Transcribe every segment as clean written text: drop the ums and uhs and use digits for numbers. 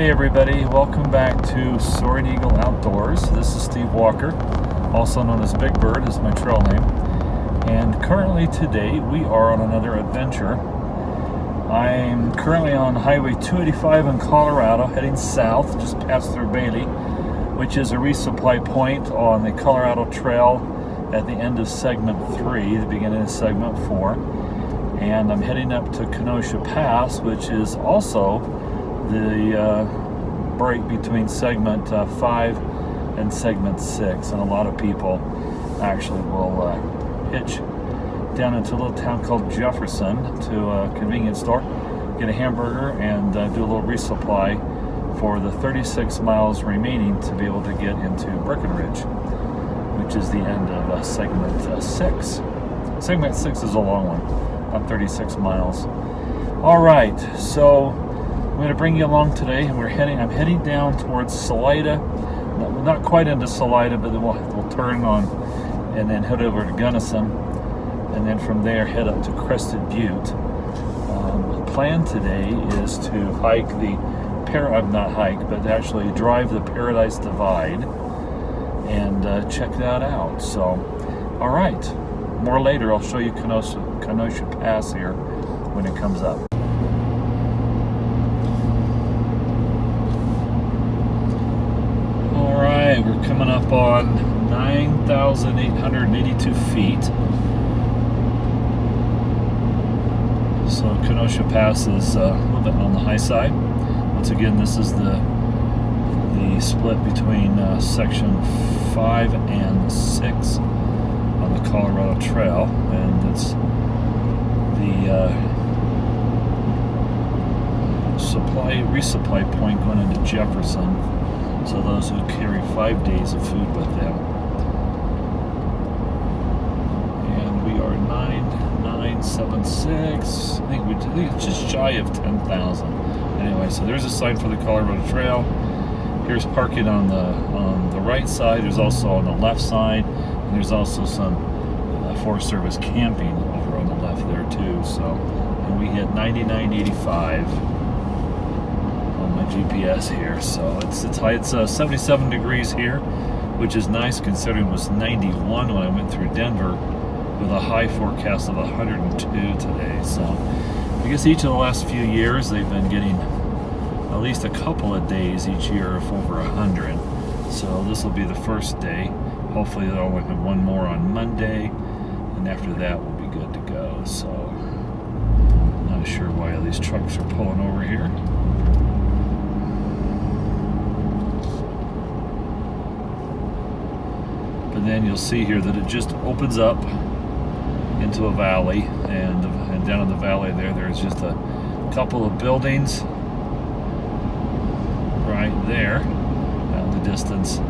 Hey everybody, welcome back to Soaring Eagle Outdoors. This is Steve Walker, also known as Big Bird is my trail name. And currently today we are on another adventure. I'm currently on Highway 285 in Colorado, heading south, just past through Bailey, which is a resupply point on the Colorado Trail at the end of segment 3, the beginning of segment 4. And I'm heading up to Schofield Pass, which is also the break between segment 5 and segment 6, and a lot of people actually will hitch down into a little town called Jefferson to a convenience store, get a hamburger, and do a little resupply for the 36 miles remaining to be able to get into Breckenridge, which is the end of segment 6. Segment 6 is a long one, about 36 miles. All right, so I'm going to bring you along today, and I'm heading down towards Salida. Not quite into Salida, but then we'll turn on and then head over to Gunnison, and then from there head up to Crested Butte. The plan today is to hike but actually drive the Paradise Divide and check that out. So, all right, more later. I'll show you Schofield Pass here when it comes up. We're coming up on 9,882 feet. So Schofield Pass is a little bit on the high side. Once again, this is the split between section 5 and 6 on the Colorado Trail, and it's the resupply point going into Jefferson. So those who carry 5 days of food with them. And we are 9,976. I think it's just shy of 10,000. Anyway, so there's a sign for the Colorado Trail. Here's parking on the right side. There's also on the left side, and there's also some Forest Service camping over on the left there too. So, and we hit 99.85. GPS here, so it's high. It's 77 degrees here, which is nice considering it was 91 when I went through Denver, with a high forecast of 102 today. So I guess each of the last few years they've been getting at least a couple of days each year of over 100. So this will be the first day. Hopefully they'll only have one more on Monday, and after that we'll be good to go. So not sure why all these trucks are pulling over here. And then you'll see here that it just opens up into a valley, and down in the valley there's just a couple of buildings right there out in the distance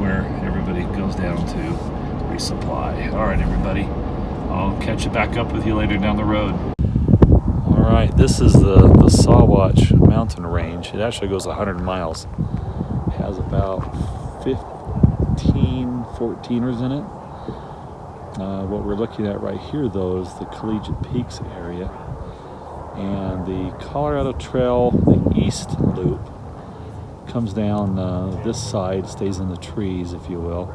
where everybody goes down to resupply. All right, everybody, I'll catch you back up with you later down the road. All right, this is the Sawatch mountain range. It actually goes 100 miles. It has about 14ers in it. What we're looking at right here, though, is the Collegiate Peaks area, and the Colorado Trail, the east loop, comes down this side, stays in the trees, if you will,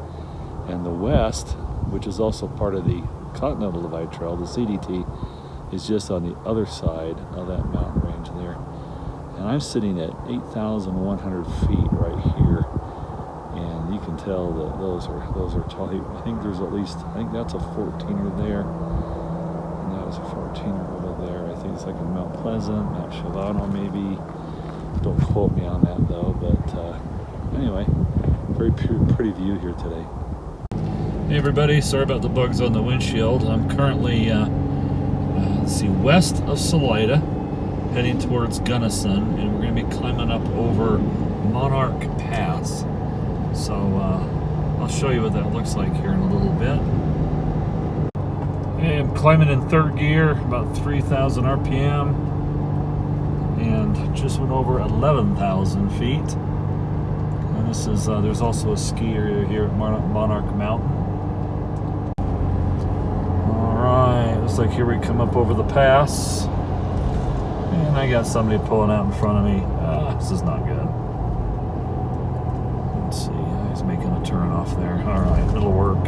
and the west, which is also part of the Continental Divide Trail, the CDT, is just on the other side of that mountain range there. And I'm sitting at 8,100 feet right here. And you can tell that those are tall. I think there's that's a 14er there, and that was a 14er over there. I think it's like a Mount Pleasant, Mount Shalano maybe. Don't quote me on that though. But anyway, very pretty view here today. Hey everybody, sorry about the bugs on the windshield. I'm currently west of Salida, heading towards Gunnison, and we're going to be climbing up over Monarch Pass. So I'll show you what that looks like here in a little bit. Okay, I'm climbing in third gear, about 3,000 RPM, and just went over 11,000 feet. And this is there's also a ski area here at Monarch Mountain. All right, looks like here we come up over the pass, and I got somebody pulling out in front of me. This is not good. off there. All right, it'll work.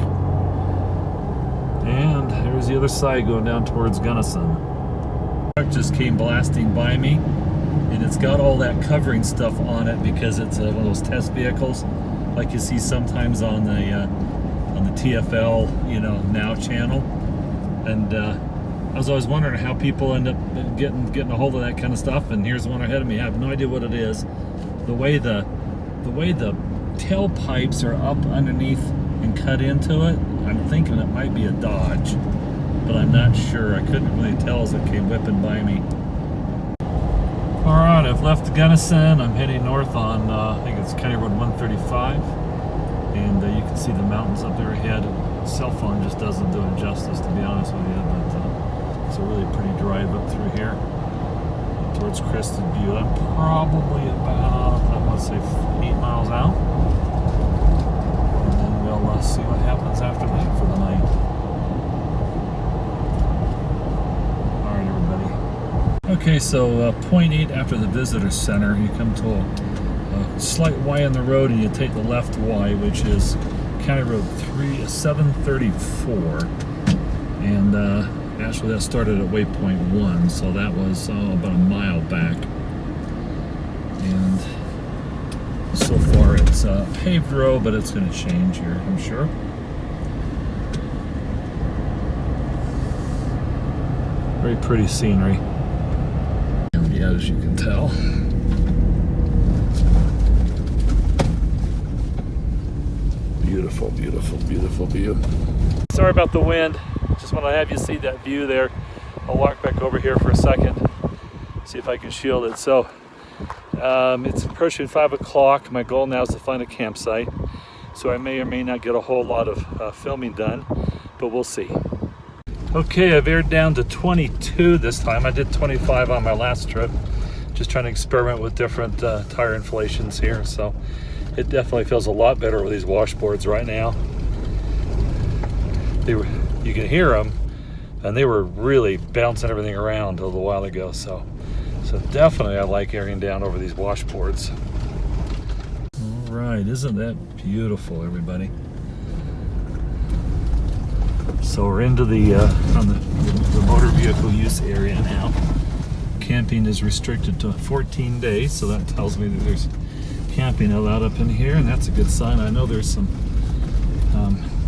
And there's the other side going down towards Gunnison. Truck just came blasting by me, and it's got all that covering stuff on it because it's one of those test vehicles, like you see sometimes on the TFL, Now channel. And I was always wondering how people end up getting a hold of that kind of stuff. And here's one ahead of me. I have no idea what it is. The way the tailpipes are up underneath and cut into it, I'm thinking it might be a Dodge, but I'm not sure. I couldn't really tell as it came whipping by me. All right, I've left Gunnison. I'm heading north on, I think it's County Road 135, and you can see the mountains up there ahead. Cell phone just doesn't do it justice, to be honest with you, but it's a really pretty drive up through here towards Crested Butte. I'm probably about, I want to say 8 miles out. And then we'll see what happens after that for the night. All right, everybody. Okay, so point 8 after the visitor center, you come to a slight Y in the road and you take the left Y, which is County Road 734. And actually that started at waypoint 1, so that was about a mile back. And so far it's a paved road, but it's going to change here, I'm sure. Very pretty scenery, yeah, as you can tell. Beautiful, beautiful, beautiful view. Sorry about the wind. Just want to have you see that view there. I'll walk back over here for a second, see if I can shield it. So it's approaching 5 o'clock. My goal now is to find a campsite. So I may or may not get a whole lot of filming done, but we'll see. Okay, I've aired down to 22 this time. I did 25 on my last trip. Just trying to experiment with different tire inflations here. So it definitely feels a lot better with these washboards right now. You can hear them, and they were really bouncing everything around a little while ago. So definitely I like airing down over these washboards. All right, isn't that beautiful, everybody? So we're into the on the motor vehicle use area now. Camping is restricted to 14 days, so that tells me that there's camping allowed up in here, and that's a good sign. I know there's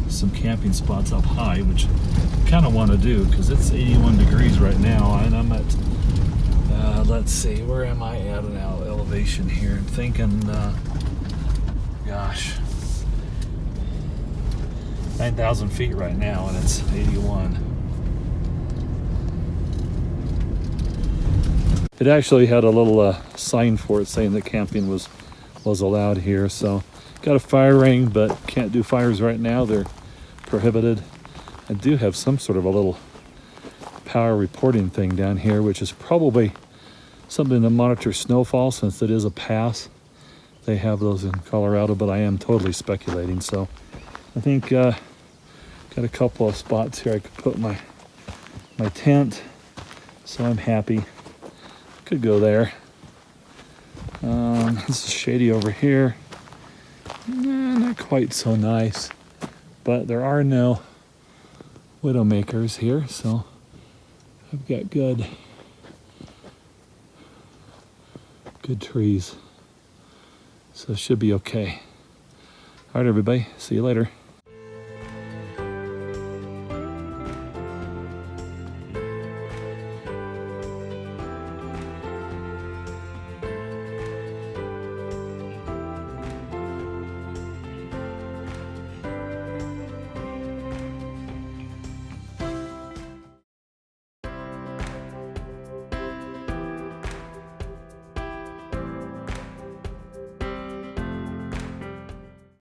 some camping spots up high, which I kind of want to do because it's 81 degrees right now, and I'm at let's see, where am I at now? Elevation here. I'm thinking, gosh, 9,000 feet right now, and it's 81. It actually had a little sign for it saying that camping was allowed here. So got a fire ring, but can't do fires right now. They're prohibited. I do have some sort of a little power reporting thing down here, which is probably something to monitor snowfall, since it is a pass. They have those in Colorado, but I am totally speculating. So I think got a couple of spots here I could put my tent, so I'm happy. Could go there. This is shady over here. Not quite so nice, but there are no widowmakers here, so I've got good trees, so it should be okay. All right, everybody, see you later.